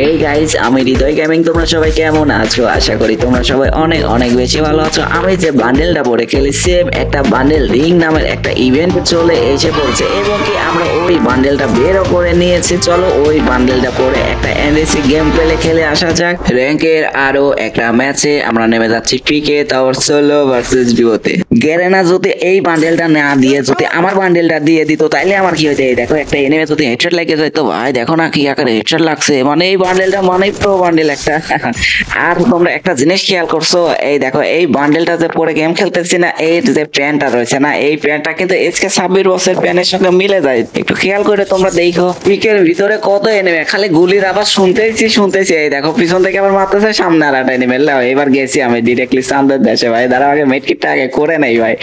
এই গাইস, আমি হৃদয় গেমিং। তোমরা সবাই কেমন আছো? আশা করি তোমরা সবাই অনেক অনেক বেশি ভালো আছো। আমি যে বান্ডেলটা পরে খেলি, সেম একটা বান্ডেল রিং নামের একটা ইভেন্ট চলে এসে পড়ছে এবং কি আমরা ওই বান্ডেলটা বেরও করে নিয়েছি। চলো ওই বান্ডেলটা পরে একটা এনএসি গেম প্লে খেলে আসা যাক। র্যাঙ্কের আরো একটা ম্যাচে আমরা নেমে যাচ্ছি পিকে টাওয়ার সোলো ভার্সেস ডিওতে। গেরেনা যদি এই বান্ডেলটা না দিয়ে যদি আমার বান্ডেলটা দিয়ে দিত তাইলে আমার কি হইতো? এই দেখো, একটা এনিমে যদি হেডশট লেগে যায় তো ভাই দেখো না কি আকারে হেডশট লাগছে। মানে এই বান্ডেলটা মানে প্রো বান্ডেল একটা। আর তোমরা একটা জিনিস খেয়াল করছো? এই দেখো, এই বান্ডেলটা যে পরে গেম খেলতেছি না, এই যে প্যান্টটা রয়েছে না, এই প্যান্টটা কিন্তু এসকে 26 বছর প্যান্টের সঙ্গে মিলে যায়। একটু খেয়াল করে তোমরা দেখো, পিকের ভিতরে কত এনিমে, খালি গুলির আবার শুনতেছি। এই দেখো, পিছন থেকে আবার মারতেছে, সামনে আর একটা এনিমে। এবার গেছি আমি ডিরেক্টলি চান্দের দেশে ভাই। দাঁড়া, আগে মেডকিটটা আগে করে নেই ভাই।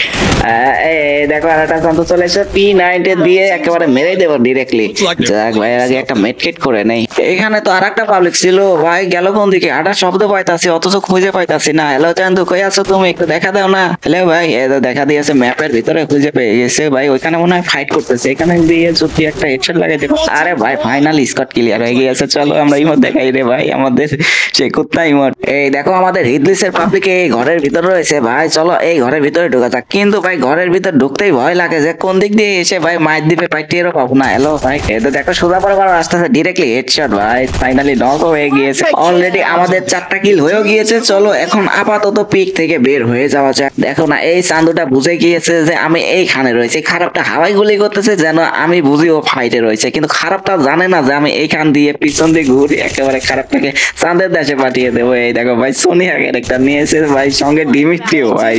এই দেখো, আর একটা চান্দ চলে এসে P90 দিয়ে একেবারে মেরেই দেবো ডিরেক্টলি। যাক ভাই, এর আগে একটা মেডকিট করে নেই। এখানে তো আর একটা পাবলিক ছিল ভাই, গেল কোন দিকে? আটা শব্দ পাইতাছি অথচ খুঁজে পাইতাছি না। হ্যালো চান্দু, কই আছো তুমি? একটু দেখা দাও না। হ্যালো ভাই, এই তো দেখা দিয়েছে ম্যাপের ভিতরে, খুঁজে পেয়ে গেছে ভাই। ওইখানে মনে হয় ফাইট করতেছে, এখানে দিয়ে যদি একটা হেডশট লাগাই দেবো। আরে ভাই, ফাইনালি স্কট ক্লিয়ার হয়ে গিয়েছে। চলো আমরা ইমোট দেখাই রে ভাই, আমাদের সেই কুত্তা ইমোট। এই দেখো, আমাদের হিটলিস্টের পাবলিক এই ঘরের ভিতরে রয়েছে ভাই। চলো এই ঘরের ভিতরে ঢোকা যাক। কিন্তু ভাই ঘরের ভিতর ঢুকতেই ভয় লাগে যে কোন দিক দিয়ে এসে ভাই মাইর দিবে, ভাই টেরও পাবো না। হ্যালো ভাই, এই তো দেখো সোজা পরে আসতেছে ডিরেক্টলি হেডশট ভাই। ফাইনালি নক হয়ে গিয়েছে। অলরেডি আমাদের 4টা কিল হয়েও গিয়েছে। চলো এখন আপাতত পিক থেকে বের হয়ে যাওয়া যাক। দেখো না, এই চান্দুটা বুঝে গিয়েছে যে আমি এইখানে রয়েছি। খারাপটা হাওয়াই গুলি করতেছে যেন আমি বুঝি ও ফাইটে রয়েছে, কিন্তু খারাপটা জানে না যে আমি এইখান দিয়ে পিছন দিয়ে ঘুরি একেবারে খারাপটাকে চাঁদের দেশে পাঠিয়ে দেবো। এই দেখো ভাই, সোনিয়া ক্যারেক্টার নিয়েছে ভাই, সঙ্গে ডিমিট্রিও ভাই।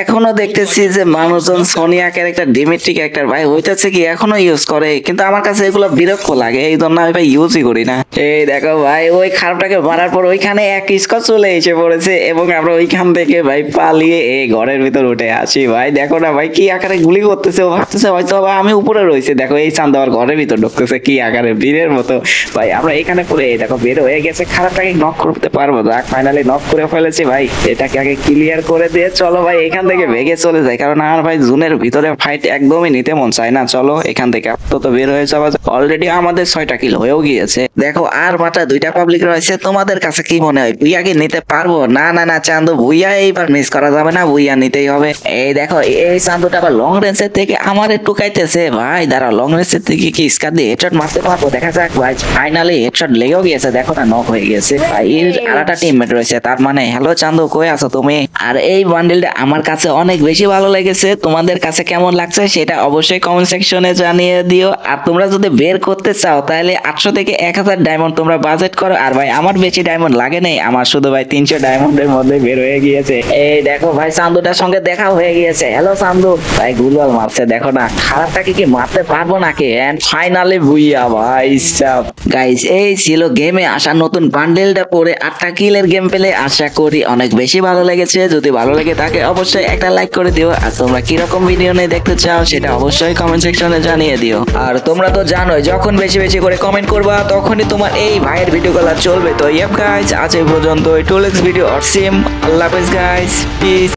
এখনো দেখতেছি যে মানুষজন সোনিয়া ক্যারেক্টার, ডিমিট্রি ক্যারেক্টার ভাই হইতেছে কি এখনো ইউজ করে, কিন্তু আমার কাছে এগুলো বিরক্ত লাগে, এই জন্য আমি ভাই ইউজই করি না। এই দেখো ভাই, ওই খারাপটাকে মারার পর ওইখানে এক স্কোর চলে এসে পড়েছে এবং আমরা ওইখান থেকে ভাই পালিয়ে এই ঘরের ভিতর উঠে আসি ভাই। দেখো না ভাই, কি আকারে গুলি করতেছে। ও ভাবতেছে হয়তো আমি উপরে রয়েছে। দেখো এই চাঁদ আবার ঘরের ভিতর ঢুকতেছে কি আকারে, বীরের মতো ভাই। আমরা এখানে পরে এই দেখো বের হয়ে গেছে। খারাপটাকে নক করতে পারবো? যাক, ফাইনালি নক করে ফেলেছি ভাই। এটাকে আগে ক্লিয়ার করে দিয়ে চলো ভাই এখান থেকে ভেগে চলে যায়, কারণ আর ভাই জুনের ভিতরে ফাইট একদমই নিতে মন চায় না। চলো এখান থেকে আপাতত বের হয়ে যাওয়া। অলরেডি আমাদের 6টা কিল হয়েও গিয়েছে। দেখো আর মাত্র 2টা পাবলিক রয়েছে। তোমাদের কাছে কি মনে হয়, ভুইয়া কি নিতে পারবো? না না না চান্দু, ভুইয়া এইবার মিস করা যাবে না, ভুইয়া নিতেই হবে। এই দেখো, এই চান্দুটা আবার লং রেঞ্জের থেকে আমার একটু কাইতেছে ভাই। দাঁড়া, লং রেঞ্জের থেকে কি স্কার দিয়ে হেডশট মারতে পারবো? দেখা যাক ভাই। ফাইনালি হেডশট লেগেও গিয়েছে, দেখো না নক হয়ে গেছে ভাই। আর একটা টিমমেট রয়েছে তার মানে। হ্যালো চান্দু, কই আছো তুমি? আর এই বান্ডেলটা আমার কাছে অনেক বেশি ভালো লেগেছে। তোমাদের কাছে কেমন লাগছে সেটা অবশ্যই কমেন্ট সেকশনে জানিয়ে দিও। আর তোমরা যদি বের করতে চাও তাহলে 800 থেকে 1000 ডায়মন্ড তোমরা বাজেট করো। আর ভাই আমার বেশি ডায়মন্ড লাগে নাই, আমার শুধু ভাই 300 ডায়মন্ডের মধ্যে বের হয়ে গিয়েছে। এই দেখো ভাই, চান্দুটার সঙ্গে দেখা হয়ে গিয়েছে। হ্যালো চান্দু ভাই, গুলওয়াল মারছে দেখো না। খারাপটাকে কি মারতে পারবো নাকি? এন্ড ফাইনালি ভুইয়া ভাই সাব। গাইস, এই ছিল গেমে আসা নতুন বান্ডেলটা পরে 8টা কিলের গেম পেলে। আশা করি অনেক বেশি ভালো লেগেছে। যদি ভালো লেগে থাকে অবশ্যই একটা লাইক করে দিও। আর তোমরা কিরকম ভিডিও নিয়ে দেখতে চাও সেটা অবশ্যই কমেন্ট সেকশনে জানিয়ে দিও। আর তোমরা তো জানোই, যখন বেশি বেশি করে কমেন্ট করবা তখনই তোমার এই ভাইয়ের ভিডিওগুলো চলবে। তো ইয়েপ গাইস, আজ এই পর্যন্ত। টুলেক্স ভিডিও অর সিম। আল্লাহ হাফেজ গাইস, পিস।